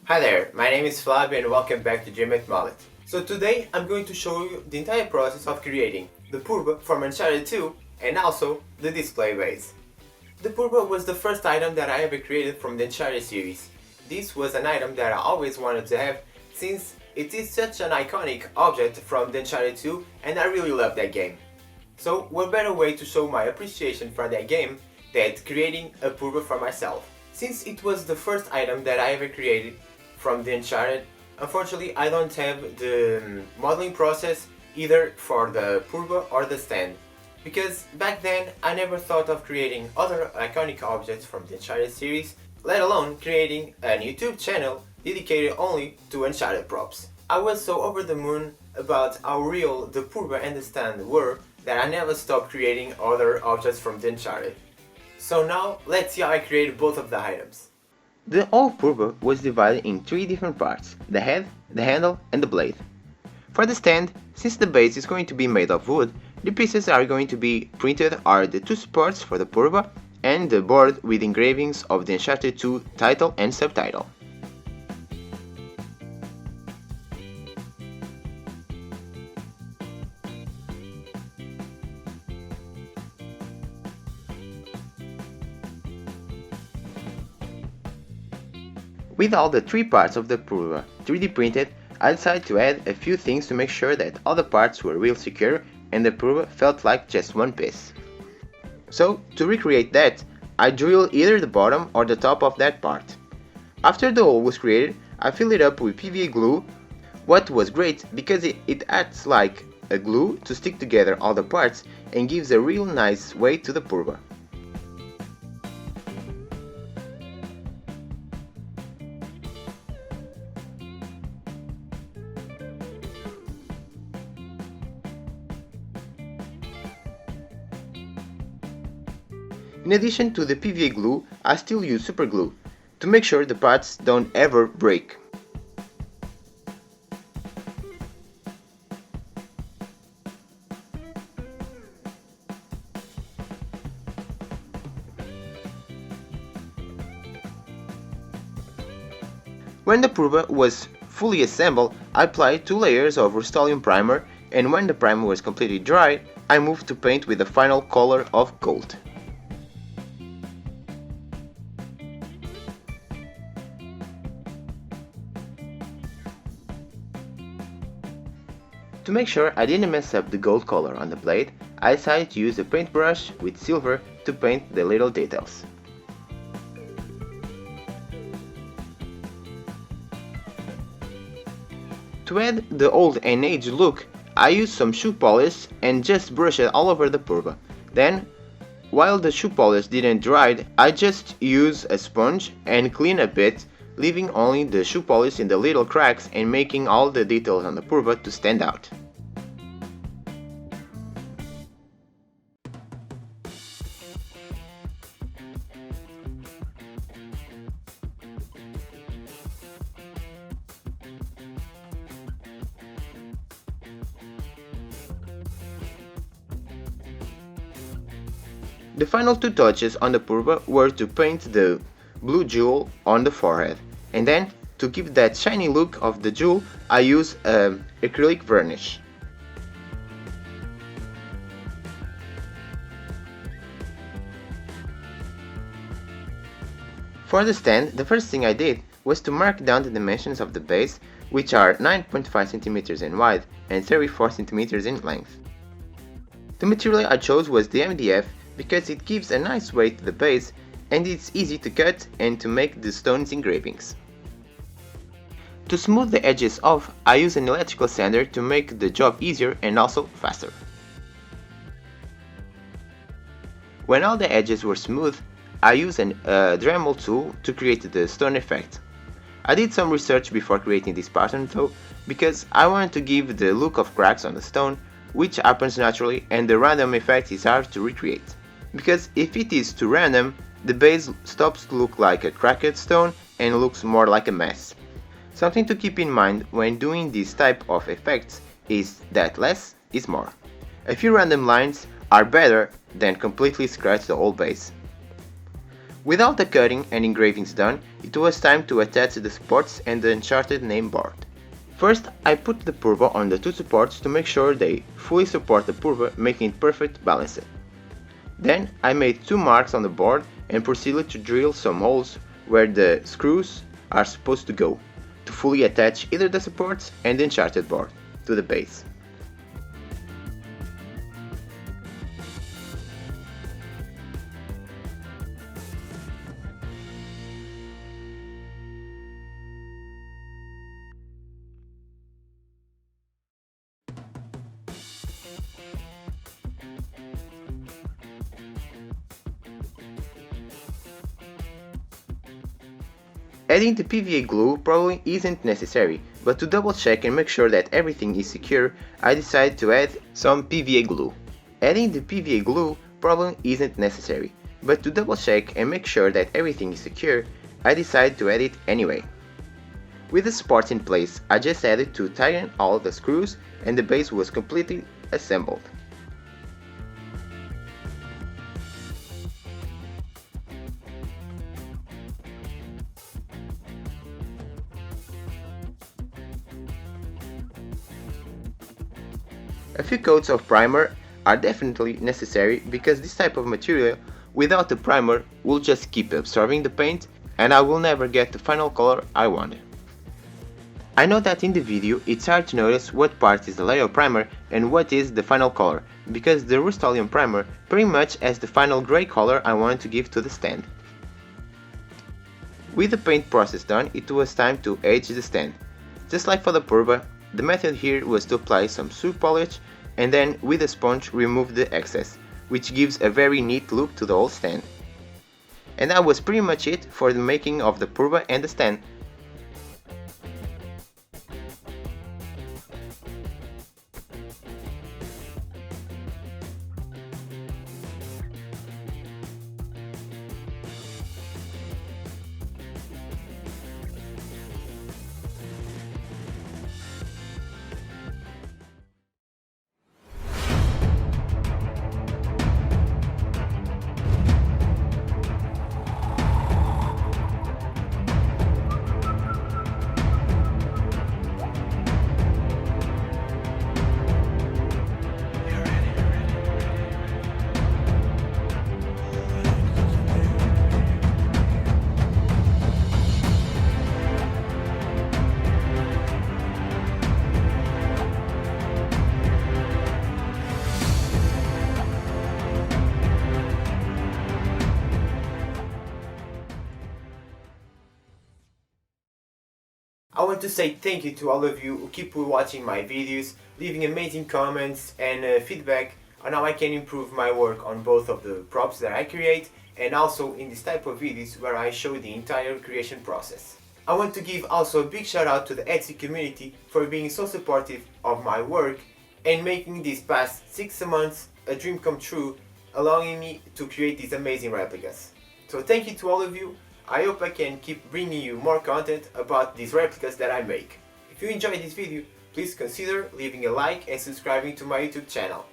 Hi there, my name is Flavio and welcome back to Dream at Mullet. So today I'm going to show you the entire process of creating the Phurba from Uncharted 2 and also the display base. The Phurba was the first item that I ever created from the Uncharted series. This was an item that I always wanted to have since it is such an iconic object from the Uncharted 2 and I really love that game. So what better way to show my appreciation for that game than creating a Phurba for myself. Since it was the first item that I ever created from the Uncharted, unfortunately I don't have the modeling process either for the Phurba or the stand. Because back then I never thought of creating other iconic objects from the Uncharted series, let alone creating an YouTube channel dedicated only to Uncharted props. I was so over the moon about how real the Phurba and the stand were that I never stopped creating other objects from the Uncharted. So now let's see how I created both of the items. The whole Phurba was divided in three different parts: the head, the handle and the blade. For the stand, since the base is going to be made of wood, the pieces are going to be printed are the two supports for the Phurba and the board with engravings of the Uncharted 2 title and subtitle. With all the three parts of the Phurba 3D printed, I decided to add a few things to make sure that all the parts were real secure and the Phurba felt like just one piece. So, to recreate that, I drilled either the bottom or the top of that part. After the hole was created, I filled it up with PVA glue. What was great because it acts like a glue to stick together all the parts and gives a real nice weight to the Phurba. In addition to the PVA glue, I still use super glue to make sure the parts don't ever break. When the Phurba was fully assembled, I applied 2 layers of Rust-Oleum primer, and when the primer was completely dry, I moved to paint with the final color of gold. To make sure I didn't mess up the gold color on the blade, I decided to use a paintbrush with silver to paint the little details. To add the old and aged look, I used some shoe polish and just brushed it all over the Phurba. Then, while the shoe polish didn't dry, I just used a sponge and cleaned a bit, leaving only the shoe polish in the little cracks and making all the details on the Phurba to stand out. The final two touches on the Phurba were to paint the blue jewel on the forehead, and then, to give that shiny look of the jewel, I use acrylic varnish. For the stand, the first thing I did was to mark down the dimensions of the base, which are 9.5 cm in wide and 34 cm in length. The material I chose was the MDF because it gives a nice weight to the base and it's easy to cut and to make the stones engravings. To smooth the edges off, I use an electrical sander to make the job easier and also faster. When all the edges were smooth, I used a Dremel tool to create the stone effect. I did some research before creating this pattern though, because I wanted to give the look of cracks on the stone, which happens naturally, and the random effect is hard to recreate. Because if it is too random, the base stops to look like a cracked stone and looks more like a mess. Something to keep in mind when doing this type of effects is that less is more. A few random lines are better than completely scratch the whole base. With all the cutting and engravings done, it was time to attach the supports and the Uncharted name board. First, I put the Phurba on the two supports to make sure they fully support the Phurba, making it perfect balanced. Then I made two marks on the board and proceeded to drill some holes where the screws are supposed to go, to fully attach either the supports and the Uncharted board to the base. Adding the PVA glue probably isn't necessary, but to double check and make sure that everything is secure, I decided to add some PVA glue. Adding the PVA glue probably isn't necessary, but to double check and make sure that everything is secure, I decided to add it anyway. With the supports in place, I just added to tighten all the screws and the base was completely assembled. A few coats of primer are definitely necessary because this type of material without the primer will just keep absorbing the paint and I will never get the final color I want. I know that in the video it's hard to notice what part is the layer primer and what is the final color because the Rust-Oleum primer pretty much has the final grey color I wanted to give to the stand. With the paint process done, it was time to age the stand. Just like for the Phurba, the method here was to apply some soot polish and then with a sponge remove the excess, which gives a very neat look to the whole stand. And that was pretty much it for the making of the Phurba and the stand. I want to say thank you to all of you who keep watching my videos, leaving amazing comments and feedback on how I can improve my work on both of the props that I create and also in this type of videos where I show the entire creation process. I want to give also a big shout out to the Etsy community for being so supportive of my work and making these past 6 months a dream come true, allowing me to create these amazing replicas. So thank you to all of you. I hope I can keep bringing you more content about these replicas that I make. If you enjoyed this video, please consider leaving a like and subscribing to my YouTube channel.